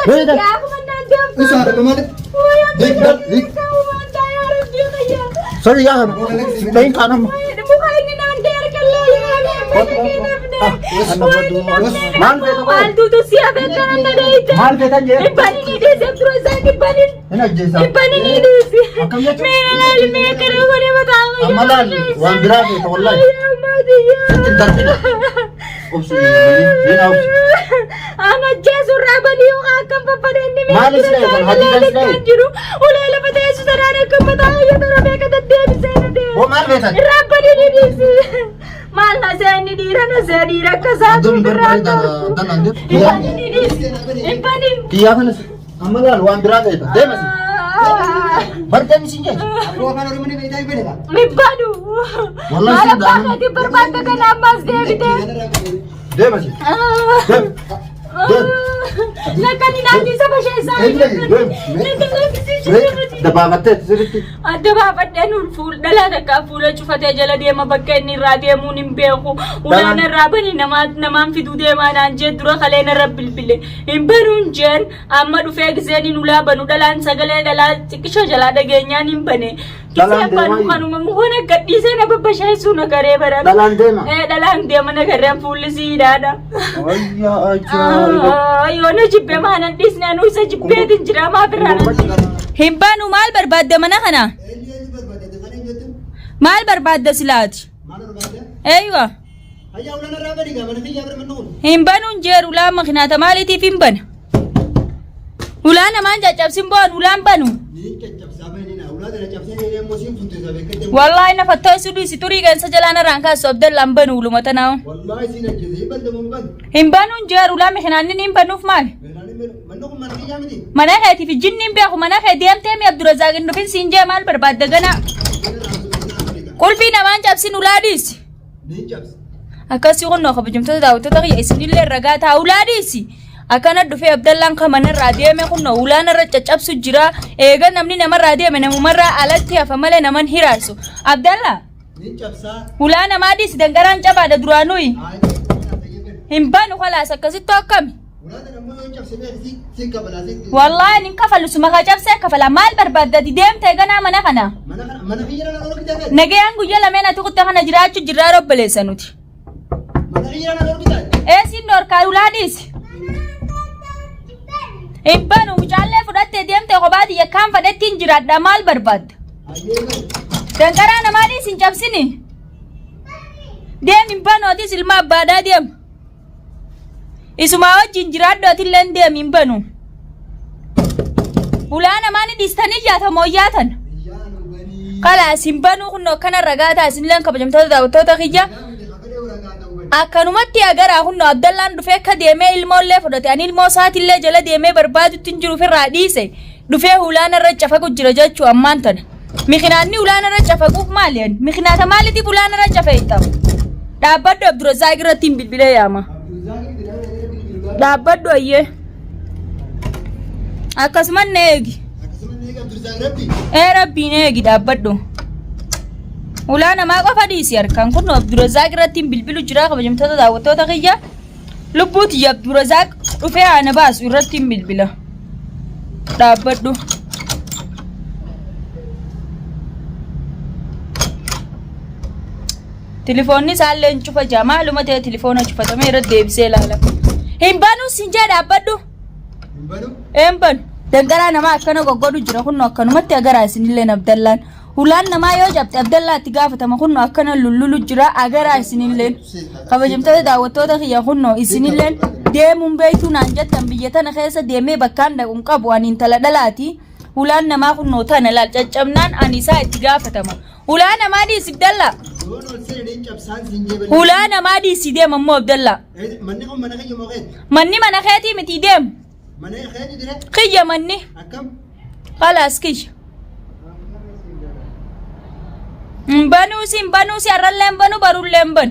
يا أخو من نادم Isa ka malik. Dik. Sorry ya. Pain ka naman. mukha ini nanti kalla Ano ba doon? Man beto ko. Altu tu siapa yang anda itu? Man beto je. Ibani ni dia terus sakit bani. Ina jesa. Ibani ni dia. Akam ya. Meral me karo kore बताओ. Amalan. Wandra ke to wallahi. Ya madi ya. Tintar pina. Oh sini beli. Beli aus. Ana jesu rabani yo akam papade ni me. Malis na yan. Hadidan na yan. Jiru. Ule le pate su sarane kam बताओ ये तो रबे का दे से दे. Oh man beto. Rabani ni dia. Mal na se ni dira na se dira kasa. Adun berpada dan anjir. Ibani ni dia. Ibani. Kiya kan amalan wandra ke to. Deh masih. Berjam sih je. Aku akan orang mana kita ibu dah. Mibanu. Wallahi Malah sudah. pakai di perbatasan Amas dia gitu. Deh masih. Deh. Lekan ini nanti sama saya Dapat sedikit. Ada bapak dan ulful dalam nak full cuma dia jalan dia mabakai ni radia munim beku. Ulah naraban ni nama fidu dia mana anje dura kalian narabil bile. Imbanun jen amma du feg zenin ulah banu dalam segala dalam kisah jalan ada genya nimbane. Kisah banu kanu memuhana kat di sana bapak saya suna kare barang. Dalam dia mah. Dalam dia mana kare full si dada. Oh ya aja. Ayo na jibbe mana disna nu sa jibbe din jira ma birana. Himbanu mal barbad mana kana? Mal barbad silat. Aywa. Ayah ulah nak rapat juga. Mana kita bermenun. Himbanu jer ulam makna tamali ti fimban. Ulan naman jajab simbon ulam banu. Ni kecap sampai ni nak. Ulah dah kecap saya ni musim putih sampai kecap. Wallahi na fatto sudi situri gan sa jalana rangka sobdal lamban ulu matanaw. Wallahi sih nak jadi benda mumban. Himbanu jer ulam makna ni nimbanuf mal. Mana mana kita ni. Mana khati fi jinnim be mana khati am temi Abdurazak ndufin sinja mal barbad dagana. Kulbi naman jab sin uladis. Ni kecap. Akasi ko no kabajum to daw to tagiya isinille ragata uladisi. Akana dufe Abdallah kamana radiya me kunno ulana rachachap sujira ega namni nama radiya me namu marra alatti afamale naman hirasu Abdallah Ni kecap sah. ulana madis dangaran chaba da duranui himbanu khalas akasi to kam Ulah dah namu kecap saya si kabala si. wallahi nin kafalu sumaka chap se kafala mal barbadda di dem te gana mana kana Mana kita nak orang kita kan. nage yangu yala mena tukutta kana jirachu jiraro belesanuti Mana kita nak orang kita. sinor karuladis himbanu muchalle fudatte dem te qobadi yakam fadattin jiradda mal barbad dangarana mali sin jabsini dem himbanu ati silma bada dem isuma wajin jiraddo tillen dem himbanu ulana mani distani jata moyatan kala simbanu kunno kana ragata sinlen kabajamta dawtota khija akkanumatti agar hunno Abdallaan dhufee akka deemee ilmoollee fudhate ani ilmoo isaatillee jala deemee barbaadutti hin jiru ofirraa dhiise dhufee ulaana irra cafagu jira jechuu ammaan tana mikinaanni ulaana irra cafaguuf maaliyan mikinaata maaliitiif ulaana irra cafeeyta dhaabbaddu Abdurazak irratti hin bilbilee yaama dhaabbaddu ayyee akkasuman na eegi rabbiin eegi dhaabbaddu ulana ma qofa dhiisi harkaan kun Abdurazak irratti bilbilu jira kabajamtoota daawwattoota kiyya lubbuuti Abdurazak dhufee ana baasu irratti bilbila dhaabbadhu telefoonni isaallee hin cufa jaa maaluma ta'e telefoona cufatame irratti deebisee ilaala himbanu sinjaa dhaabbadhu himbanu dangaraa namaa akkana goggodhu jira kun akkanumatti agaraa isinillee Abdallaan ulan nama yoo jabte Abdallah itti gaafatama kunno akkana lullulu jira agaraa isinilleen kabajamtoota daawwattoota kiyya kunno isinilleen deemuun beektuu naan jettan biyya tana keessa deemee bakkaan dhaquun qabu ani intala dhalaati ulan nama kunno tana laal caccabnaan ani isaa itti gaafatama ulan namaa dhiisi Abdallah ulan namaa dhiisi deemammoo Abdallah manni mana keetii miti deem kiyya manni khalaas kiyya Banuusi arralleen banu barulleen ban.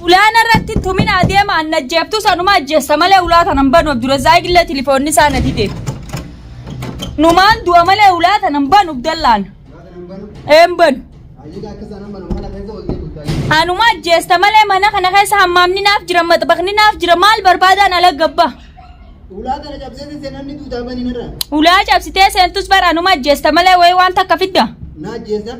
Ulaana irratti tumina adeema anna jeeftu sanuma ajjeessa malee ulaa tanan banu Abdurazak illee telefoonni isaan adide. Numaan du'a malee ulaa tanan banu Abdallaan. Banu. Anuma ajjeesta malee mana kana keessa hammaamni naaf jira maxbaqni naaf jira maal barbaadaan ala gabba. ulaa kana cabsee seenanni tuutaa banii narra. Ulaa cabsitee seentus bara anuma ajjeesta malee wayi waan takka fidda. Na ajjeesta.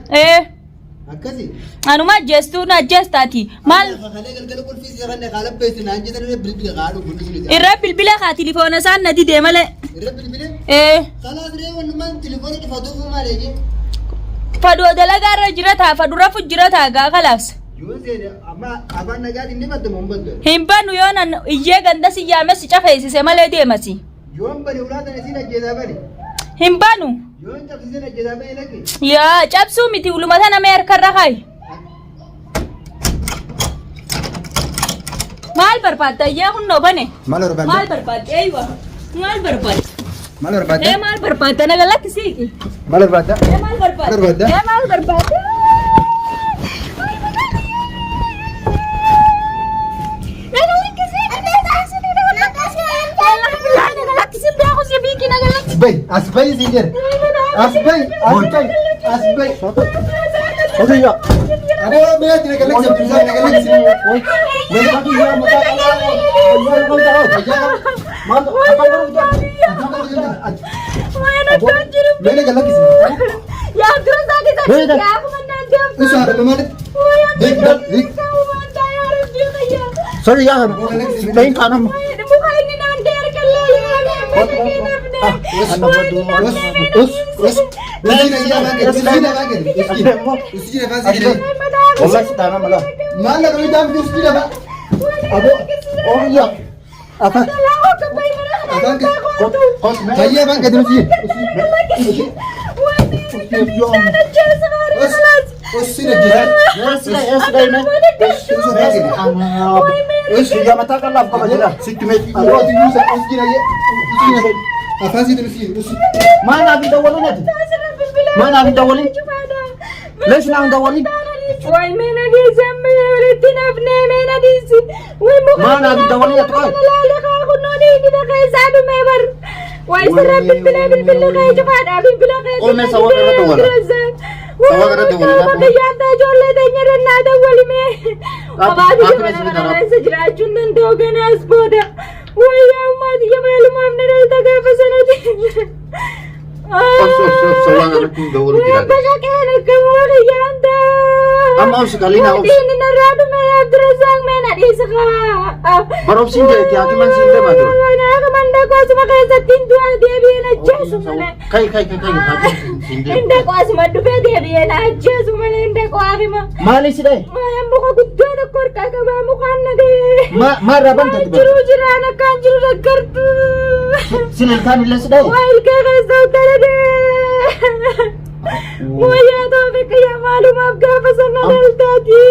Akkasi. Anuma ajjeestu na ajjeestaati. Maal? Kalee galgala qulfii seeqanne haala beeksisa naan jedhan bilbila qaadhu guddisu. Irra bilbila kaa tilifoona isaan na didee malee. Irra bilbile? Kalaas ree wanumaan tilifoona dhufatuuf maaleeje. Faduu dalagaa irra jiraata fadura fu jiraata gaa kalaas. Yoo seene amma afaan nagaati inni badda moo badda? Hin banu yoo nan iyyee ganda si yaame si cafeessise malee deemasi. Yoo bani ulaa kana siin ajjeesaa bani. Hin banu. Yoo cabsiseen ajjeesaa bani lagi. Yaa cabsuu miti ulumata nama harkarra kaayi. Maal barbaadda yaa hunnoo bane? Maal barbaadda? Maal barbaadda eeywa? Maal barbaadda? Maal barbaadda? Maal barbaadda naga lakkisiiki? Maal barbaadda? Maal barbaadda? Maal barbaadda? Asbay zidir. Asbay. Oke ya. Ada banyak tidak kelak sebisa tidak kelak sini. Woi kaki ya mata Mal apa baru itu? Mana kelak sini? Ya terus lagi tadi aku menanjam. Usaha apa mana? Dik. Sorry ya. Lain kanam. Muka ini nanti kalau والله ستانا ملا ما لا ريد أم دوس كده بقى أبو أوه apa saya bang kedua sih sini jalan sudah mata kan lah apa aja sikit aku tinggal sini aja apa sih terus mana abis dawalin itu mana abis dawalin ليش لا ندورين وای مینه دې زمې ولتين ابنه مینه دې وای ما انا بدورين يا تقال لا لا خو نو دې دې قيسانو مېبر وای سره بالبلا جفادا بالبلا قوم سوا كره دور سوا كره دور ما يا تا جولې دې نرنا دولې مې ما دې سجراچون نن دوګن اسبودا وای يا ما دې معلومه نه راځه دا فسنه Ama sekali na ops. Ini narado may abdrasang may nadisaka. Barop sinde kya ki man sinde ma to. Na kamanda ko sumakay sa tindu ang debi na Jesu mala. Kai sinde. Hindi ko asumadu pe debi na Jesu mala hindi ko akima. Mali side. Mayam buka guddo na korka ka ba mukhan na de. Ma raban ta ba. Jira na kanjuru na kartu. Sinil kan illa side. Wail ka ka sa tara de. ويا دوبك يا معلوم ابقى فسنا دلتاتي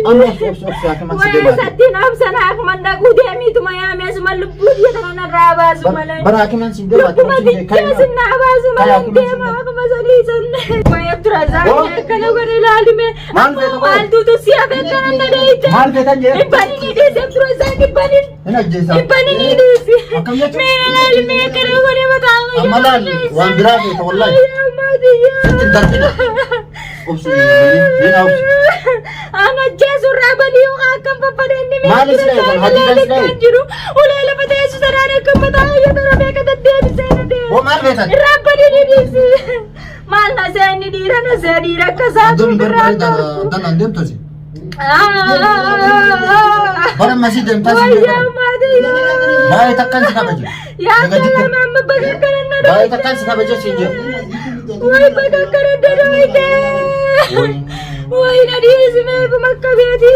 انا شوف يا كمان سيدي ويا سدين امسنا احمد نقودي اميت ما يا ميس ملبوت يتنا راباز ملن برا كمان سيدي ما كمان سيدي سنا عباز ملن ديما ما زليزن ويا ترزا كنا غير العالم مال تو سيابه كان نديت مال بيتان بني دي ترزا بني هنا جيسا بني دي من العالم كنا غير بتاع امال واندراجي والله أنا جالس رابني وأكم بفرني من ما لسه كنجرو ولا لا بدأت سرنا كم بدأ ترى بيك تدين زين هو ما بيتك رابني نديس ما نسيني ديرنا زديرا كذا دم عندهم تجي برا مسجد تجي يا مادي باي تكن سكابجي يا سلام بقى كرنا باي تكن سكابجي سيجي وای بقى كرنا رويته وای نديس ما بمكة بيتي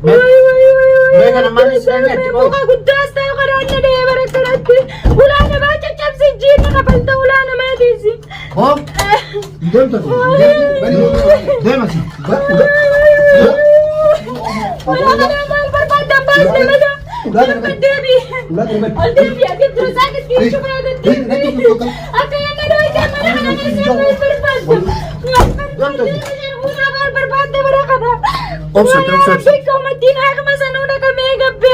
وای मैं कर माने से नहीं तो को गुद्दास ता करने दे बरकत ولا انا ما تشب سجين قبلت ولا انا ما ديسي हो دم तो दे मसी ولا انا برباد دباس لماذا الدبي الدبي اجيب ترزاك كيف شوف هذا الدبي اكيد انا رويته انا برباد بركه اوبس ترسل فيكم الدين هاك مسنونه كميغا بي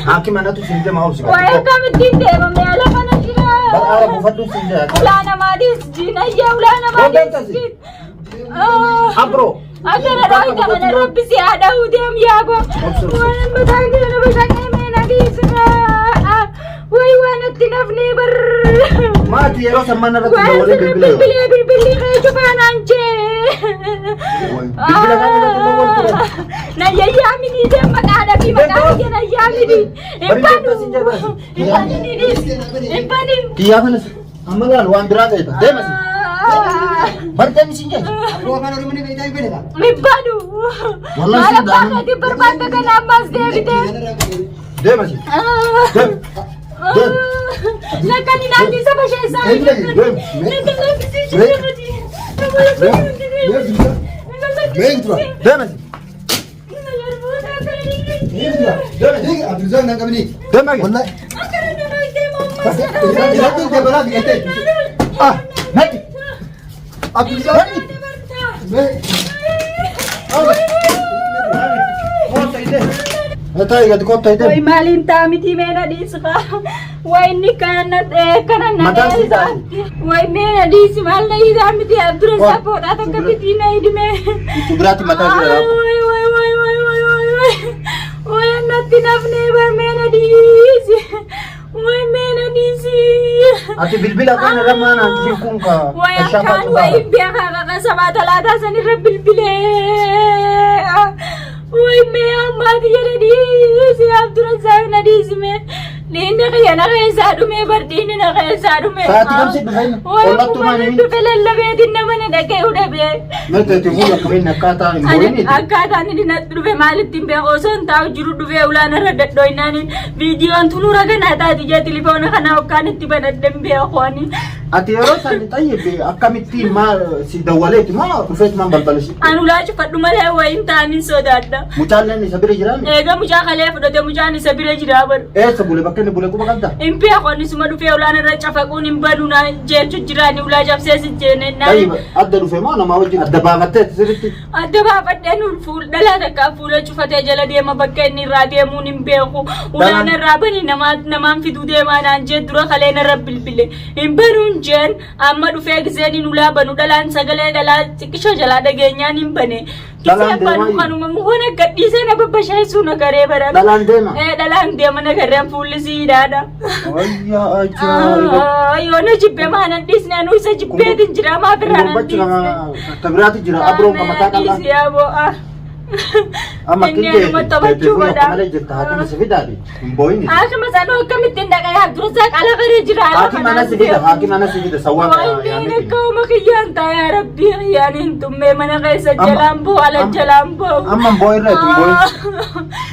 हां mana tu sinde mau sih وای کم دین دی مې له کنه شلا بقى بفضل سinde ولا انا ما دي جينا يا ولا انا ما دي abro اگر رويته من ربي سياده وديم يا ابو وانا بداني انا بشكل من دي سنا Ati yeroo sammaan irratti Waan dawalee sirra bilbila yoo. bilbilii kee cufaanaan jee. Bilbila kan irratti dawwal ture. Na yayyaamini dee maqaadha fi maqaa kee na yayyaamini. Kiyyaa kanas amma laal waan biraa ta'e deemasi. Bartee misin jee. Aboo kan Oromoo ni beektaa beektaa. Mibbadu. Wallahi Maal si abbaa daanu. keetii barbaadde kana ammas deebitee. Deemasi. Deem. Deem. Lakkani naantii saba sheessaa. Beek tura. Deemasi. Abdulzak nang kami ni. Deemasi. Wallahi. Ilatu jabala kita. Ah, nati. Abdulzak. Beek. Kota ide. Ata igat kota ide. Way maalin taamiti meena dhiisu ka. Way inni kana Mataan si taasi. Way meena dhiisi maal na hiisaa miti Abdura saaphoodhaa takka miti na hidhime. Itu berarti mataan si dalam. Way annatti nafnee bar meena dhiisi. Way meena dhiisi. Ati bilbila kan ramana sikung ka. Way akkaan way beeka kakasabaa talaataa sanirra bilbilee. Way mee ammaati jedhe dhiisi Abdura saak na dhiisi mee. Ninni kiyya na keessaa dhume bardiini na keessaa dhume. Saati kamsi dhufeen ollatti maani. Dhufe lallabeetiin nama na dhagee udhabee. Mete fuula kameen akkaataa hin borini. Akkaataan inni natti dhufe maalitti hin beeku osoo hin taa'u jiru dhufee ulaan irra dadhooyinaan viidiyoon tunuura kanaa taati jee tilifoona kanaa hokkaan itti banadde hin beeku ani. Ati yeroo san xayyebe akkamittiin maal si dawwaleeti maa dhufeet maan balbalisi. An ulaa cufadhu malee wayiin ta'anii sodaadha. Mucaalleen isa bira jiraan. Eega mucaa kalee fudhate mucaan isa bira jira bar. Eessa bule bakka inni bule quba qabda. Hin beeku ani suma dhufee ulaan irra cafaquun hin badu na jechu jiraani ulaa cabsee si jeene naan. Xayyebe adda dhufe moo namaa wajjin adda baafatteeti sirritti. Adda baafadheen fuul dhalaa takka fuula cufatee jala deema bakka inni irraa deemuun hin beeku. Ulaan irraa bani namaan fiduu deemaa naan jee dura kalee narra bilbile. Hin banuun jeen amma dhufee giseen ulaa banu dhalaan sagalee dhalaa xiqqishoo jalaa dhageenyaan hin bane. Giseen banu kanuma mukoon akka dhiisee na babbasheessuu na garee baran. Dhalaan deema. Dhalaan deema na gareen fuulli siidaadha. Wayyaa ajaa'iba. Yoo na jibbe maanan dhiisne anu isa jibbeetiin jira maa biraan an Gurbachi dhiisne. nama akka biraati jira abroon qamataa qal'aa. Dhiisi yaaboo. Amma Inni kinkee anuma taphachuu fuula godha. malee jirta haati si fidaati hin booyini. Akkuma sanuu akkamittiin dhaqee Abdura saak ala baree jira. Haati mana si fida haati mana si fida sawwaan Waan akka uma kiyyaan taa'ee rabbii kiyyaan hin tummee mana keessa jalaan boo ala jalaan boo. amma hin booyirra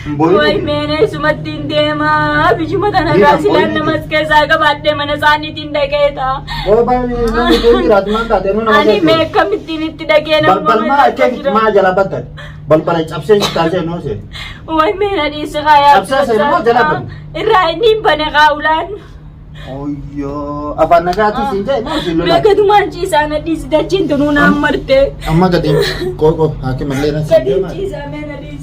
hin booyin. Way meene sumatti hin deemaa bijuma tanarraa silaan namas keessaa gabaadhee mana isaaniitiin dhaqee ta'a. Oo baay'ee namni deemii raatumaan taate nu nama Ani mee akkamittiin itti dhaqee nama balbal maa kee maa jala baddan balbala cabsee taasee noo seeti. Way meena dhiisi kaayaa. Cabsee seenu moo jala bane? Irraa inni hin bane kaa'ulaan. Oyyoo afaan nagaatii siin jee moo siin lolaa. Meeqatumaan ciisaa na dhiisi dachiin tunuu naan martee. Amma gadi qoqoo haaki mallee na siin Gadi deemaa. ciisaa meena dhiisi.